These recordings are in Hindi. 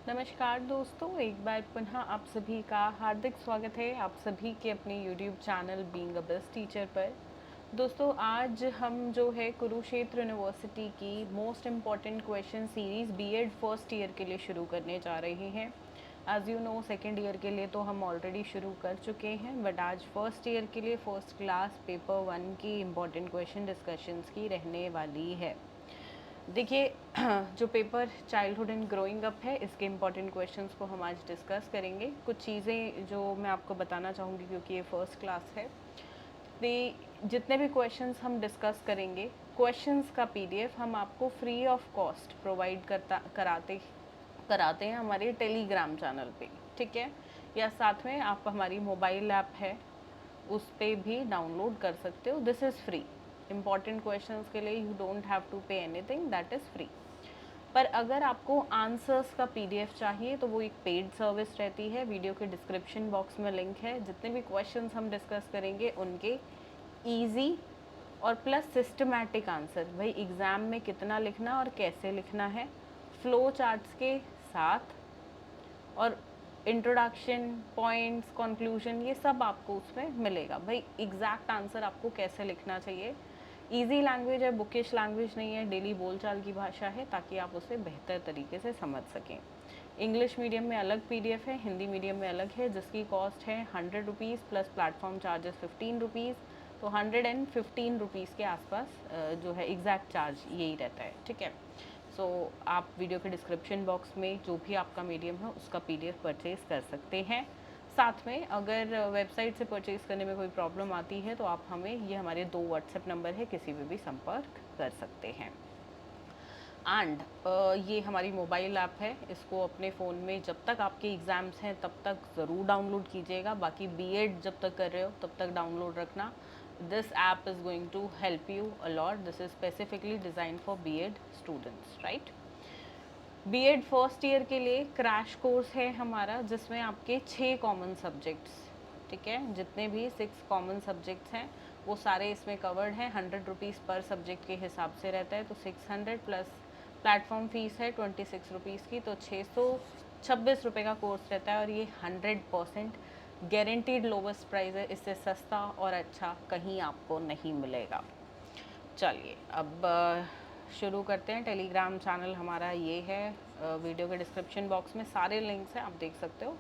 नमस्कार दोस्तों, एक बार पुनः आप सभी का हार्दिक स्वागत है आप सभी के अपने YouTube channel being a best teacher पर। दोस्तों, आज हम जो है कुरुक्षेत्र यूनिवर्सिटी की most important question series BEd first year के लिए शुरू करने जा रहे हैं। As you know, second year के लिए तो हम ऑलरेडी शुरू कर चुके हैं, बट आज फर्स्ट ईयर के लिए फर्स्ट क्लास पेपर 1 की इम्पॉर्टेंट क्वेश्चन डिस्कशंस की रहने वाली है। देखिए, जो paper childhood and growing up है, इसके इम्पॉर्टेंट क्वेश्चंस को हम आज डिस्कस करेंगे। कुछ चीज़ें जो मैं आपको बताना चाहूँगी क्योंकि ये फर्स्ट क्लास है। जितने भी क्वेश्चंस हम डिस्कस करेंगे, क्वेश्चंस का पीडीएफ हम आपको फ्री ऑफ कॉस्ट प्रोवाइड कराते हैं हमारे टेलीग्राम चैनल पे, ठीक है। या साथ में आप हमारी मोबाइल ऐप है उस पर भी डाउनलोड कर सकते हो। This is free. Important questions के लिए you don't have to pay anything, that is free. पर अगर आपको आंसर्स का पीडीएफ चाहिए तो वो एक पेड सर्विस रहती है। वीडियो के डिस्क्रिप्शन बॉक्स में लिंक है। जितने भी क्वेश्चंस हम डिस्कस करेंगे उनके ईजी और प्लस सिस्टमैटिक आंसर, भाई एग्ज़ाम में कितना लिखना और कैसे लिखना है, फ्लो चार्ट्स के साथ, और इंट्रोडक्शन, पॉइंट्स, कंक्लूजन, ये सब आपको उसमें मिलेगा। भाई एग्जैक्ट आंसर आपको कैसे लिखना चाहिए, इजी लैंग्वेज है, बुकिश लैंग्वेज नहीं है, डेली बोलचाल की भाषा है, ताकि आप उसे बेहतर तरीके से समझ सकें। इंग्लिश मीडियम में अलग पीडीएफ है, हिंदी मीडियम में अलग है, जिसकी कॉस्ट है 100 rupees plus platform charges 15 rupees. तो 115 रुपीज़ के आसपास जो है एग्जैक्ट चार्ज यही रहता है, ठीक है। सो आप वीडियो के डिस्क्रिप्शन बॉक्स में जो भी आपका मीडियम है उसका पीडीएफ परचेज़ कर सकते हैं। साथ में अगर वेबसाइट से परचेज़ करने में कोई प्रॉब्लम आती है तो आप हमें, ये हमारे 2 व्हाट्सएप नंबर है, किसी पे भी संपर्क कर सकते हैं। एंड ये हमारी मोबाइल ऐप है, इसको अपने फ़ोन में जब तक आपके एग्ज़ाम्स हैं तब तक ज़रूर डाउनलोड कीजिएगा। बाकी बीएड जब तक कर रहे हो तब तक डाउनलोड रखना। This app is going to help you a lot. This is specifically design for BEd students, right. BEd first year के लिए क्रैश कोर्स है हमारा, जिसमें आपके 6 कॉमन सब्जेक्ट्स, ठीक है, जितने भी 6 कॉमन सब्जेक्ट्स हैं वो सारे इसमें कवर्ड हैं। 100 रुपीज़ पर सब्जेक्ट के हिसाब से रहता है, तो 600 प्लस प्लेटफॉर्म फीस है 26 रुपीज़ की, तो 626 रुपये का कोर्स रहता है। और ये 100% गारंटीड लोवेस्ट प्राइस है, इससे सस्ता और अच्छा कहीं आपको नहीं मिलेगा। चलिए अब शुरू करते हैं। टेलीग्राम चैनल हमारा ये है, वीडियो के डिस्क्रिप्शन बॉक्स में सारे लिंक्स हैं, आप देख सकते हो।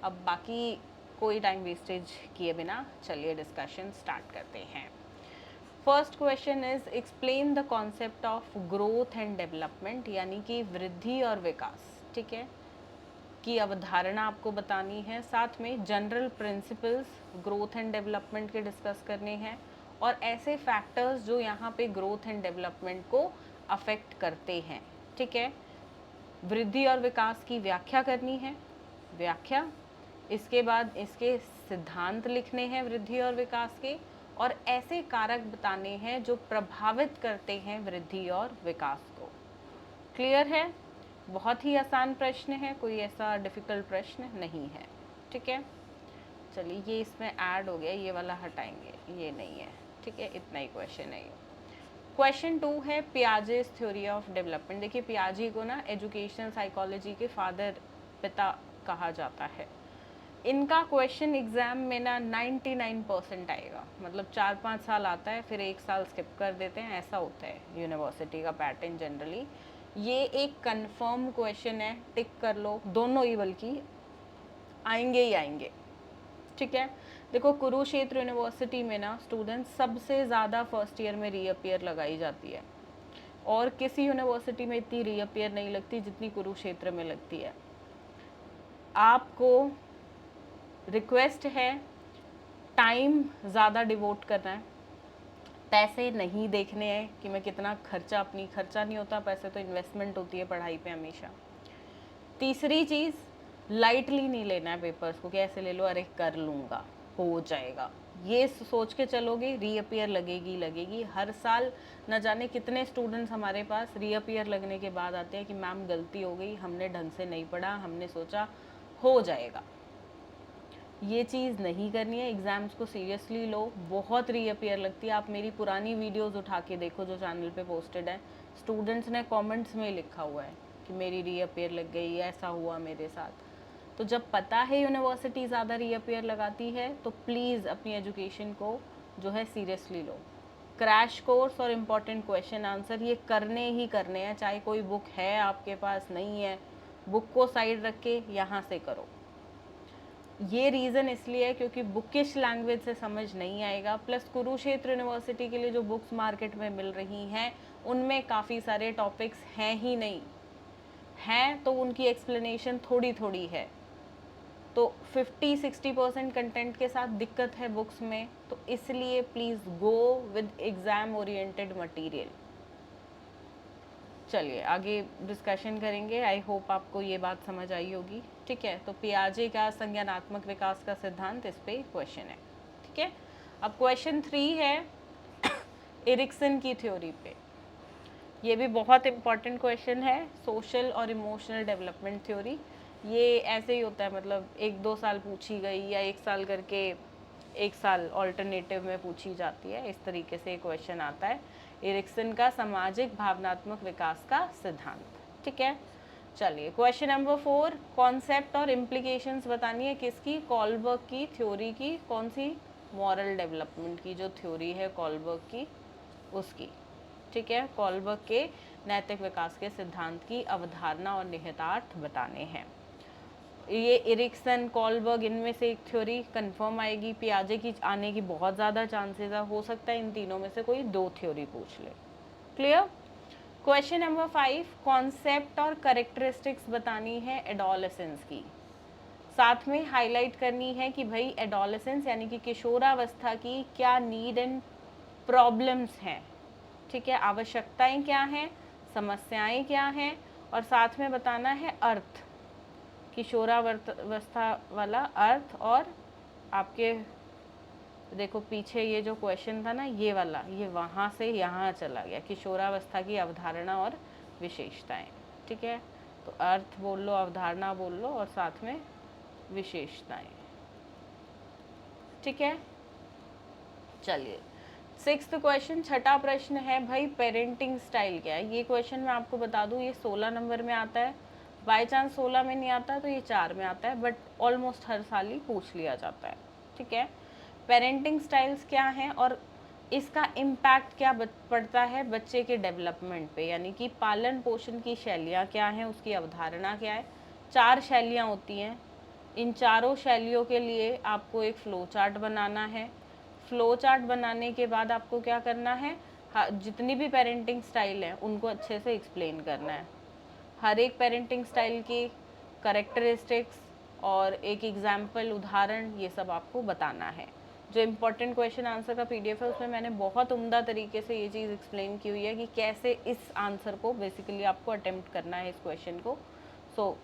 अब बाकी कोई टाइम वेस्टेज किए बिना चलिए डिस्कशन स्टार्ट करते हैं। First question is explain the concept of growth and development, यानी कि वृद्धि और विकास, ठीक है, की अवधारणा आपको बतानी है। साथ में general principles growth and development के डिस्कस करने हैं, और ऐसे फैक्टर्स जो यहाँ पे ग्रोथ एंड डेवलपमेंट को अफेक्ट करते हैं, ठीक है। वृद्धि और विकास की व्याख्या करनी है, व्याख्या, इसके बाद इसके सिद्धांत लिखने हैं वृद्धि और विकास के, और ऐसे कारक बताने हैं जो प्रभावित करते हैं वृद्धि और विकास को। क्लियर है? बहुत ही आसान प्रश्न है, कोई ऐसा डिफ़िकल्ट प्रश्न नहीं है, ठीक है। चलिए, ये इसमें ऐड हो गया, ये वाला हटाएंगे, ये नहीं है, ठीक है, इतना ही क्वेश्चन है ये। क्वेश्चन 2 है पियाजेस थ्योरी ऑफ डेवलपमेंट। देखिए, पियाजे को ना एजुकेशनल साइकोलॉजी के फादर, पिता कहा जाता है। इनका क्वेश्चन एग्ज़ाम में ना 99% आएगा, मतलब 4-5 साल आता है, फिर 1 साल स्किप कर देते हैं, ऐसा होता है यूनिवर्सिटी का पैटर्न जनरली। ये एक कंफर्म क्वेश्चन है, टिक कर लो, दोनों ही बल्कि आएंगे ही आएंगे, ठीक है। देखो, कुरुक्षेत्र यूनिवर्सिटी में ना स्टूडेंट्स सबसे ज़्यादा फर्स्ट ईयर में रीअपियर लगाई जाती है, और किसी यूनिवर्सिटी में इतनी रीअपियर नहीं लगती जितनी कुरुक्षेत्र में लगती है। आपको रिक्वेस्ट है, टाइम ज़्यादा डिवोट करना है, पैसे नहीं देखने हैं कि मैं कितना खर्चा, अपनी खर्चा नहीं होता, पैसे तो इन्वेस्टमेंट होती है पढ़ाई पे हमेशा। तीसरी चीज़, लाइटली नहीं लेना है पेपर्स को कि ऐसे ले लो, अरे कर लूँगा, हो जाएगा, ये सोच के चलोगे रीअपियर लगेगी लगेगी। हर साल न जाने कितने स्टूडेंट्स हमारे पास रीअपियर लगने के बाद आते हैं कि मैम गलती हो गई, हमने ढंग से नहीं पढ़ा, हमने सोचा हो जाएगा। ये चीज़ नहीं करनी है, एग्ज़ाम्स को सीरियसली लो। बहुत रीअपियर लगती है, आप मेरी पुरानी वीडियोस उठा के देखो जो चैनल पे पोस्टेड है, स्टूडेंट्स ने कमेंट्स में लिखा हुआ है कि मेरी रीअपेयर लग गई, ऐसा हुआ मेरे साथ। तो जब पता है यूनिवर्सिटी ज़्यादा रीअपेयर लगाती है तो प्लीज़ अपनी एजुकेशन को जो है सीरियसली लो। क्रैश कोर्स और इम्पॉर्टेंट क्वेश्चन आंसर ये करने ही करने हैं, चाहे कोई बुक है आपके पास नहीं है, बुक को साइड रख के यहाँ से करो। ये रीज़न इसलिए है क्योंकि बुकिश लैंग्वेज से समझ नहीं आएगा, प्लस कुरुक्षेत्र यूनिवर्सिटी के लिए जो बुक्स मार्केट में मिल रही हैं उनमें काफ़ी सारे टॉपिक्स हैं ही नहीं, हैं तो उनकी एक्सप्लेनेशन थोड़ी थोड़ी है। तो 50-60% कंटेंट के साथ दिक्कत है बुक्स में, तो इसलिए please go with exam oriented material. चलिए आगे डिस्कशन करेंगे। आई होप आपको ये बात समझ आई होगी। ठीक है, तो पियाजे का संज्ञानात्मक विकास का सिद्धांत, इस पे क्वेश्चन है। ठीक है, अब क्वेश्चन 3 है एरिक्सन की थ्योरी पे। ये भी बहुत इंपॉर्टेंट क्वेश्चन है, सोशल और इमोशनल डेवलपमेंट थ्योरी। ये ऐसे ही होता है, मतलब 1-2 साल पूछी गई या 1 साल करके 1 साल ऑल्टरनेटिव में पूछी जाती है, इस तरीके से क्वेश्चन आता है। एरिक्सन का सामाजिक भावनात्मक विकास का सिद्धांत। ठीक है, चलिए क्वेश्चन नंबर 4, कॉन्सेप्ट और इम्प्लीकेशंस बतानी है किसकी, कॉलबर्ग की थ्योरी की। कौन सी, मॉरल डेवलपमेंट की जो थ्योरी है कॉलबर्ग की, उसकी। ठीक है, कॉलबर्ग के नैतिक विकास के सिद्धांत की अवधारणा और निहितार्थ बताने हैं। ये एरिक्सन, कॉलबर्ग, इनमें से एक थ्योरी कंफर्म आएगी। पियाजे की आने की बहुत ज़्यादा चांसेस है, हो सकता है इन तीनों में से कोई 2 थ्योरी पूछ ले। क्लियर। क्वेश्चन नंबर 5, कॉन्सेप्ट और करेक्टरिस्टिक्स बतानी है एडोलेसेंस की। साथ में हाईलाइट करनी है कि भाई एडोलेसेंस यानी कि किशोरावस्था की क्या नीड एंड प्रॉब्लम्स हैं। ठीक है, आवश्यकताएं क्या हैं, समस्याएं क्या हैं, और साथ में बताना है अर्थ, किशोरावस्था वाला अर्थ। और आपके देखो पीछे ये जो क्वेश्चन था ना, ये वाला, ये वहाँ से यहाँ चला गया, किशोरावस्था की अवधारणा और विशेषताएं। ठीक है, तो अर्थ बोल लो, अवधारणा बोल लो, और साथ में विशेषताएं। ठीक है, चलिए 6th क्वेश्चन, छठा प्रश्न है भाई, पेरेंटिंग स्टाइल क्या है। ये क्वेश्चन मैं आपको बता दूं, ये 16 नंबर में आता है। बाई चांस 16 में नहीं आता तो ये 4 में आता है, बट ऑलमोस्ट हर साल ही पूछ लिया जाता है। ठीक है, पेरेंटिंग स्टाइल्स क्या हैं और इसका इम्पैक्ट क्या पड़ता है बच्चे के डेवलपमेंट पे, यानी कि पालन पोषण की शैलियाँ क्या हैं, उसकी अवधारणा क्या है। 4 शैलियाँ होती हैं, इन चारों शैलियों के लिए आपको एक फ्लो चार्ट बनाना है। फ्लो चार्ट बनाने के बाद आपको क्या करना है, जितनी भी पेरेंटिंग स्टाइल है उनको अच्छे से एक्सप्लेन करना है। हर एक पेरेंटिंग स्टाइल की करेक्टरिस्टिक्स और एक एग्जाम्पल, उदाहरण, ये सब आपको बताना है। जो इम्पोर्टेंट क्वेश्चन आंसर का पीडीएफ है उसमें मैंने बहुत उम्दा तरीके से ये चीज़ एक्सप्लेन की हुई है कि कैसे इस आंसर को बेसिकली आपको अटेम्प्ट करना है, इस क्वेश्चन को। सो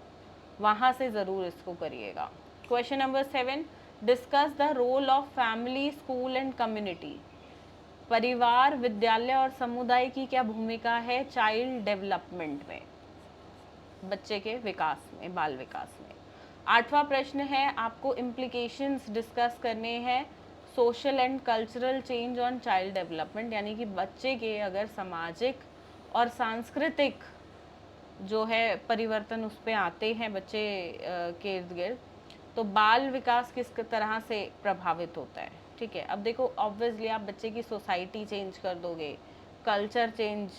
वहाँ से ज़रूर इसको करिएगा। Question number 7, discuss the role of family, school and community. परिवार, विद्यालय और समुदाय की क्या भूमिका है चाइल्ड डेवलपमेंट में, बच्चे के विकास में, बाल विकास में। 8वां प्रश्न है, आपको इम्प्लीकेशंस डिस्कस करने हैं social and cultural change on child development, यानी कि बच्चे के अगर सामाजिक और सांस्कृतिक जो है परिवर्तन उस पर आते हैं बच्चे के इर्द गिर्द, तो बाल विकास किस तरह से प्रभावित होता है। ठीक है, अब देखो ऑब्वियसली आप बच्चे की सोसाइटी चेंज कर दोगे, कल्चर चेंज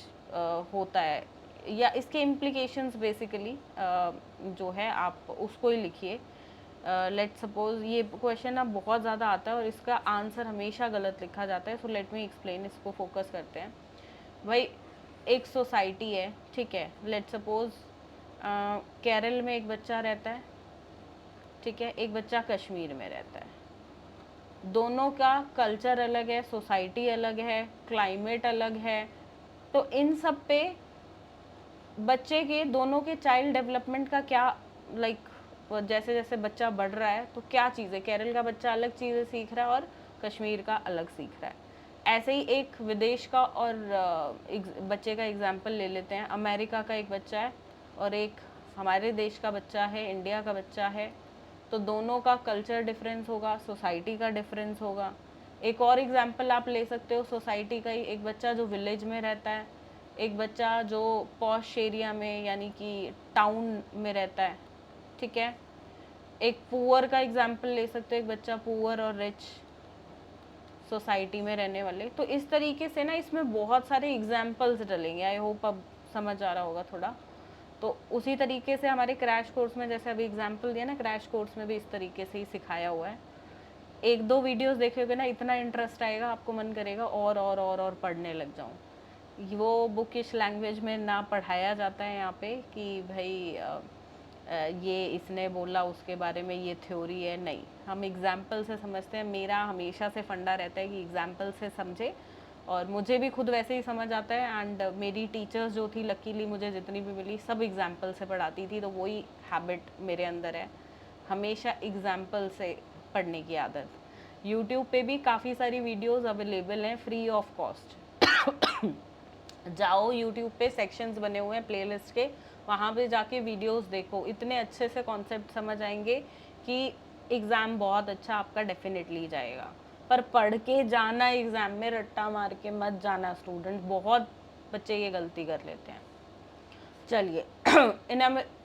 होता है, या इसके इम्प्लीकेशंस बेसिकली जो है आप उसको ही लिखिए। लेट सपोज ये क्वेश्चन अब बहुत ज़्यादा आता है और इसका आंसर हमेशा गलत लिखा जाता है, सो लेट मी एक्सप्लेन, इसको फोकस करते हैं। भाई एक सोसाइटी है, ठीक है, लेट सपोज केरल में एक बच्चा रहता है, ठीक है, एक बच्चा कश्मीर में रहता है। दोनों का कल्चर अलग है, सोसाइटी अलग है, क्लाइमेट अलग है, तो इन सब पे बच्चे के, दोनों के चाइल्ड डेवलपमेंट का क्या, लाइक जैसे जैसे बच्चा बढ़ रहा है तो क्या चीज़ें, केरल का बच्चा अलग चीज़ें सीख रहा है और कश्मीर का अलग सीख रहा है। ऐसे ही एक विदेश का और बच्चे का एग्जाम्पल ले लेते हैं। अमेरिका का एक बच्चा है और एक हमारे देश का बच्चा है, इंडिया का बच्चा है, तो दोनों का कल्चर डिफरेंस होगा, सोसाइटी का डिफरेंस होगा। एक और एग्जाम्पल आप ले सकते हो सोसाइटी का ही, एक बच्चा जो विलेज में रहता है, एक बच्चा जो पॉश एरिया में यानी कि टाउन में रहता है, ठीक है, एक पुअर का एग्जाम्पल ले सकते हो, एक बच्चा पुअर और रिच सोसाइटी में रहने वाले। तो इस तरीके से ना इसमें बहुत सारे एग्जाम्पल्स डलेंगे। आई होप अब समझ आ रहा होगा थोड़ा। तो उसी तरीके से हमारे क्रैश कोर्स में जैसे अभी एग्जाम्पल दिया ना, क्रैश कोर्स में भी इस तरीके से ही सिखाया हुआ है। एक दो वीडियोस देखोगे ना, इतना इंटरेस्ट आएगा, आपको मन करेगा और पढ़ने लग जाऊँ। वो बुकिश लैंग्वेज में ना पढ़ाया जाता है यहाँ पे कि भाई ये इसने बोला उसके बारे में ये थ्योरी है, नहीं, हम एग्जाम्पल से समझते हैं। मेरा हमेशा से फंडा रहता है कि एग्जाम्पल से समझे, और मुझे भी खुद वैसे ही समझ आता है। एंड मेरी टीचर्स जो थी, लकीली मुझे जितनी भी मिली सब एग्जाम्पल से पढ़ाती थी, तो वही हैबिट मेरे अंदर है, हमेशा एग्जाम्पल से पढ़ने की आदत। यूट्यूब पे भी काफ़ी सारी वीडियोस अवेलेबल हैं फ्री ऑफ कॉस्ट। जाओ यूट्यूब पे, सेक्शंस बने हुए हैं प्लेलिस्ट के, वहाँ पे जाके वीडियोस देखो, इतने अच्छे से कॉन्सेप्ट समझ आएंगे कि एग्ज़ाम बहुत अच्छा आपका डेफिनेटली जाएगा। पर पढ़ के जाना एग्ज़ाम में, रट्टा मार के मत जाना स्टूडेंट, बहुत बच्चे ये गलती कर लेते हैं। चलिए,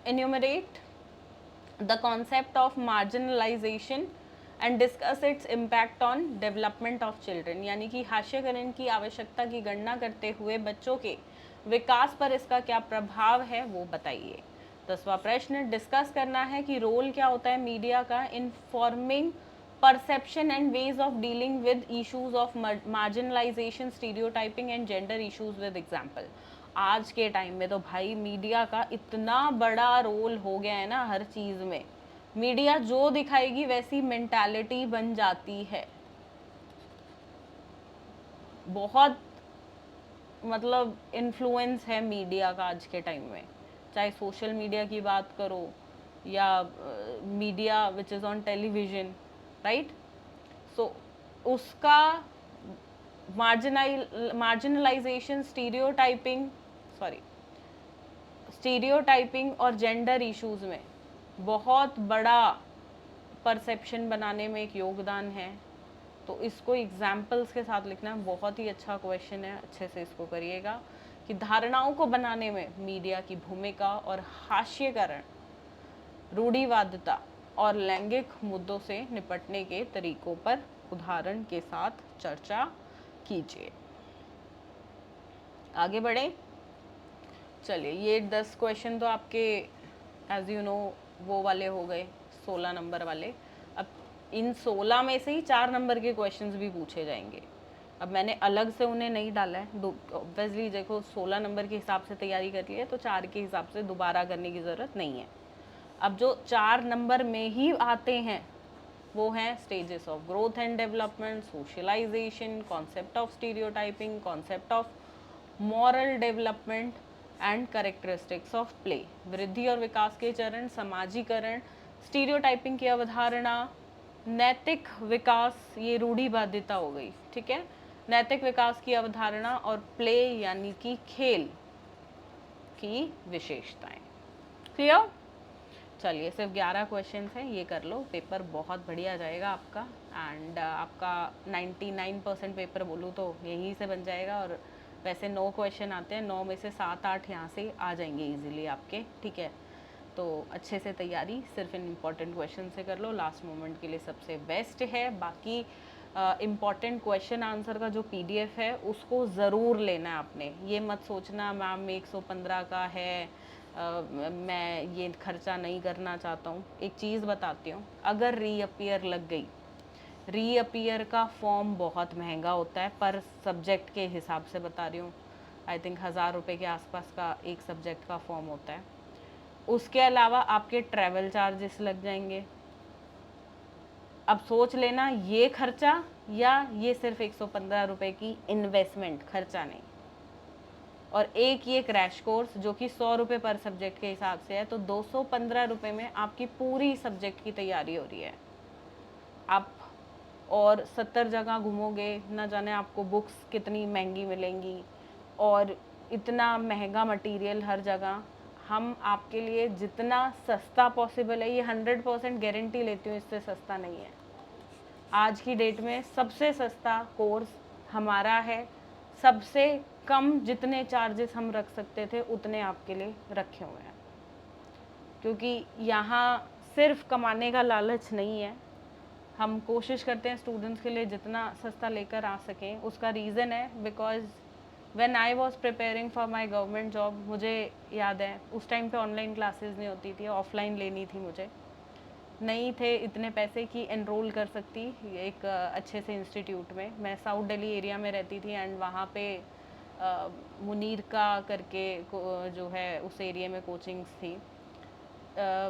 enumerate the concept of marginalization and discuss its impact on development of children, यानी कि हास्यकरण की आवश्यकता की गणना करते हुए बच्चों के विकास पर इसका क्या प्रभाव है वो बताइए। 10वां प्रश्न, डिस्कस करना है कि रोल क्या होता है मीडिया का in forming perception and ways of dealing with issues of marginalisation, stereotyping and gender issues with example. आज के टाइम में तो भाई मीडिया का इतना बड़ा रोल हो गया है ना हर चीज़ में। मीडिया जो दिखाएगी वैसी मेंटालिटी बन जाती है। बहुत मतलब इन्फ्लुएंस है मीडिया का आज के टाइम में, चाहे सोशल मीडिया की बात करो या media which is on television, right. So उसका मार्जिनलाइजेशन, स्टीरियोटाइपिंग और जेंडर इश्यूज में बहुत बड़ा परसेप्शन बनाने में एक योगदान है। तो इसको एग्जाम्पल्स के साथ लिखना बहुत ही अच्छा क्वेश्चन है, अच्छे से इसको करिएगा कि धारणाओं को बनाने में मीडिया की भूमिका और हास्यकरण, रूढ़िवादिता और लैंगिक मुद्दों से निपटने के तरीकों पर उदाहरण के साथ चर्चा कीजिए। आगे बढ़े। चलिए, ये 10 क्वेश्चन तो आपके एज यू नो वो वाले हो गए, 16 नंबर वाले। अब इन 16 में से ही 4 नंबर के क्वेश्चंस भी पूछे जाएंगे। अब मैंने अलग से उन्हें नहीं डाला है, ऑब्वियसली देखो 16 नंबर के हिसाब से तैयारी कर ली है, तो 4 के हिसाब से दोबारा करने की ज़रूरत नहीं है। अब जो 4 नंबर में ही आते हैं वो हैं stages of growth and development, socialisation, concept of stereotyping, concept of moral development and characteristics of play, वृद्धि और विकास के चरण, समाजीकरण, स्टीरियोटाइपिंग की अवधारणा, नैतिक विकास, ये रूढ़िवादिता हो गई, ठीक है, नैतिक विकास की अवधारणा, और प्ले यानी कि खेल की विशेषताएं। क्लियर। चलिए, सिर्फ 11 क्वेश्चन हैं, ये कर लो, पेपर बहुत बढ़िया जाएगा आपका। एंड आपका 99% पेपर बोलूँ तो यहीं से बन जाएगा। और वैसे 9 क्वेश्चन आते हैं, 9 में से 7-8 यहाँ से आ जाएंगे इजीली आपके, ठीक है। तो अच्छे से तैयारी सिर्फ इन इम्पॉर्टेंट क्वेश्चन से कर लो, लास्ट मोमेंट के लिए सबसे बेस्ट है। बाकी इम्पॉर्टेंट क्वेश्चन आंसर का जो PDF है उसको ज़रूर लेना है आपने। ये मत सोचना मैम 115 का है, मैं ये खर्चा नहीं करना चाहता हूँ। एक चीज़ बताती हूँ, अगर रीअपियर लग गई, रीअपियर का फॉर्म बहुत महंगा होता है, पर सब्जेक्ट के हिसाब से बता रही हूँ, आई थिंक 1000 रुपये के आसपास का एक सब्जेक्ट का फॉर्म होता है। उसके अलावा आपके ट्रैवल चार्जेस लग जाएंगे। अब सोच लेना, ये खर्चा या ये सिर्फ 115 रुपये की इन्वेस्टमेंट, खर्चा नहीं। और एक ये क्रैश कोर्स जो कि 100 रुपये पर सब्जेक्ट के हिसाब से है, तो 215 रुपये में आपकी पूरी सब्जेक्ट की तैयारी हो रही है। आप और 70 जगह घूमोगे, ना जाने आपको बुक्स कितनी महंगी मिलेंगी और इतना महंगा मटेरियल हर जगह। हम आपके लिए जितना सस्ता पॉसिबल है, ये 100% गारंटी लेती हूँ, इससे सस्ता नहीं है। आज की डेट में सबसे सस्ता कोर्स हमारा है, सबसे कम जितने चार्जेस हम रख सकते थे उतने आपके लिए रखे हुए हैं, क्योंकि यहाँ सिर्फ कमाने का लालच नहीं है। हम कोशिश करते हैं स्टूडेंट्स के लिए जितना सस्ता लेकर आ सकें। उसका रीज़न है because when I was preparing for my government job, मुझे याद है उस टाइम पे ऑनलाइन क्लासेस नहीं होती थी, ऑफलाइन लेनी थी मुझे, नहीं थे इतने पैसे कि एनरोल कर सकती एक अच्छे से इंस्टीट्यूट में। मैं साउथ दिल्ली एरिया में रहती थी एंड वहाँ पे मुनीर का करके जो है उस एरिया में कोचिंग्स थी।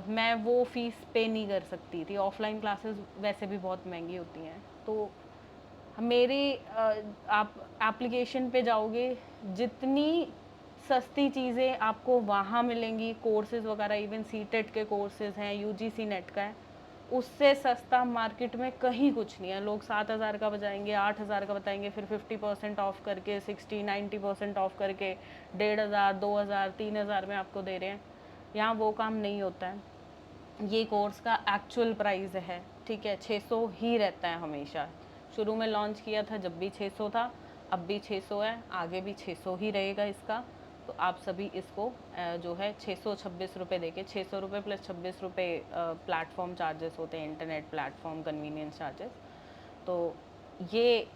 मैं वो फ़ीस पे नहीं कर सकती थी, ऑफलाइन क्लासेस वैसे भी बहुत महंगी होती हैं। तो मेरी आप एप्लीकेशन पे जाओगे, जितनी सस्ती चीज़ें आपको वहाँ मिलेंगी, कोर्सेज़ वगैरह, इवन सीटेट के कोर्सेज़ हैं, यूजीसी नेट का है, उससे सस्ता मार्केट में कहीं कुछ नहीं है। लोग 7,000 का बताएंगे, 8,000 का बताएंगे, फिर 50% ऑफ करके 60-90% ऑफ करके 1,500, 2,000, 3,000 में आपको दे रहे हैं। यहाँ वो काम नहीं होता है। ये कोर्स का एक्चुअल प्राइस है, ठीक है, 600 ही रहता है हमेशा। शुरू में लॉन्च किया था जब भी 600 था, अब भी 600 है, आगे भी 600 ही रहेगा इसका। तो आप सभी इसको जो है 626 रुपये देके, 600 रुपये प्लस 26 रुपये प्लेटफॉर्म चार्जेस होते हैं, इंटरनेट प्लेटफॉर्म कन्वीनियंस चार्जेस। तो ये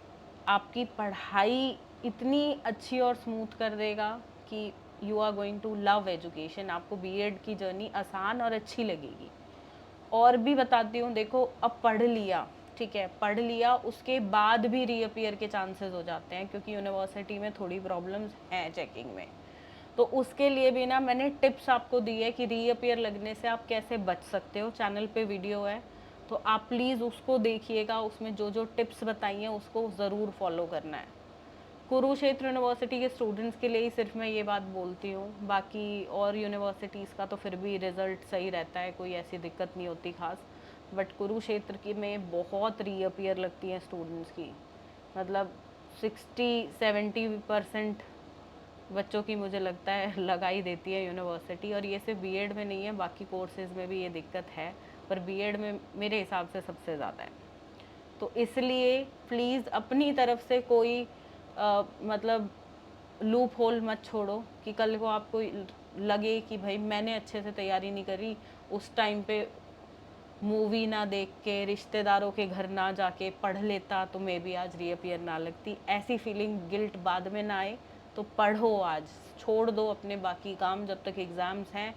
आपकी पढ़ाई इतनी अच्छी और स्मूथ कर देगा कि you are going to love education. आपको बीएड की जर्नी आसान और अच्छी लगेगी। और भी बताती हूँ, देखो अब पढ़ लिया, ठीक है, पढ़ लिया, उसके बाद भी रीअपियर के चांसेस हो जाते हैं, क्योंकि यूनिवर्सिटी में थोड़ी प्रॉब्लम्स हैं चेकिंग में। तो उसके लिए भी ना मैंने टिप्स आपको दी है कि रीअपियर लगने से आप कैसे बच सकते हो। चैनल पे वीडियो है, तो आप प्लीज़ उसको देखिएगा, उसमें जो जो टिप्स बताई हैं उसको ज़रूर फॉलो करना है। कुरुक्षेत्र यूनिवर्सिटी के स्टूडेंट्स के लिए ही सिर्फ मैं ये बात बोलती हूँ, बाकी और यूनिवर्सिटीज़ का तो फिर भी रिज़ल्ट सही रहता है, कोई ऐसी दिक्कत नहीं होती खास। बट कुरुक्षेत्र की में बहुत रीअपियर लगती हैं स्टूडेंट्स की, मतलब 60-70% बच्चों की मुझे लगता है लगा ही देती है यूनिवर्सिटी। और ये सिर्फ बीएड में नहीं है, बाकी कोर्सेज़ में भी ये दिक्कत है, पर बीएड में मेरे हिसाब से सबसे ज़्यादा है। तो इसलिए प्लीज़ अपनी तरफ से कोई मतलब लूप होल मत छोड़ो कि कल को आपको लगे कि भाई मैंने अच्छे से तैयारी नहीं करी, उस टाइम पे मूवी ना देख के, रिश्तेदारों के घर ना जाके पढ़ लेता तो मैं भी आज रीअपियर ना लगती। ऐसी फीलिंग, गिल्ट बाद में ना आए, तो पढ़ो आज, छोड़ दो अपने बाकी काम, जब तक एग्ज़ाम्स हैं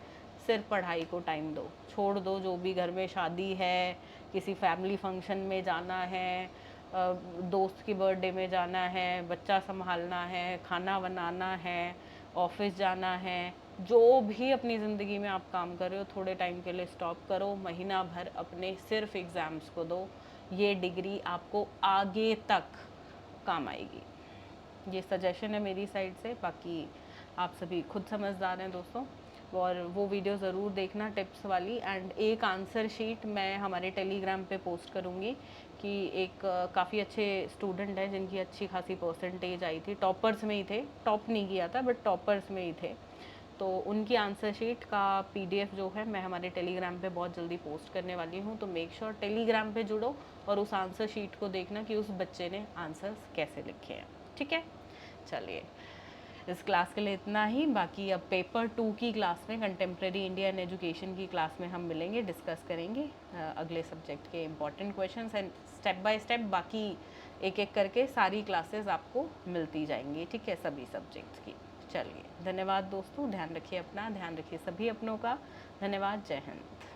सिर्फ पढ़ाई को टाइम दो, छोड़ दो जो भी घर में शादी है, किसी फैमिली फंक्शन में जाना है, दोस्त की बर्थडे में जाना है, बच्चा संभालना है, खाना बनाना है, ऑफिस जाना है, जो भी अपनी ज़िंदगी में आप काम कर रहे हो, थोड़े टाइम के लिए स्टॉप करो, महीना भर अपने सिर्फ एग्ज़ाम्स को दो। ये डिग्री आपको आगे तक काम आएगी। ये सजेशन है मेरी साइड से, बाकी आप सभी खुद समझदार हैं दोस्तों। और वो वीडियो ज़रूर देखना टिप्स वाली। एंड एक आंसर शीट मैं हमारे टेलीग्राम पे पोस्ट करूँगी कि एक काफ़ी अच्छे स्टूडेंट हैं जिनकी अच्छी खासी परसेंटेज आई थी, टॉपर्स में ही थे, टॉप नहीं किया था बट टॉपर्स में ही थे। तो उनकी आंसर शीट का पीडीएफ जो है मैं हमारे टेलीग्राम पे बहुत जल्दी पोस्ट करने वाली हूँ। तो मेक श्योर टेलीग्राम पे जुड़ो और उस आंसर शीट को देखना कि उस बच्चे ने आंसर्स कैसे लिखे हैं, ठीक है। चलिए, इस क्लास के लिए इतना ही। बाकी अब पेपर 2 की क्लास में, कंटेम्प्रेरी इंडियन एजुकेशन की क्लास में हम मिलेंगे, डिस्कस करेंगे अगले सब्जेक्ट के important questions and step by step बाकी एक एक करके सारी क्लासेस आपको मिलती जाएंगी, ठीक है, सभी सब्जेक्ट्स की। चलिए, धन्यवाद दोस्तों, ध्यान रखिए अपना, ध्यान रखिए सभी अपनों का। धन्यवाद, जय हिंद।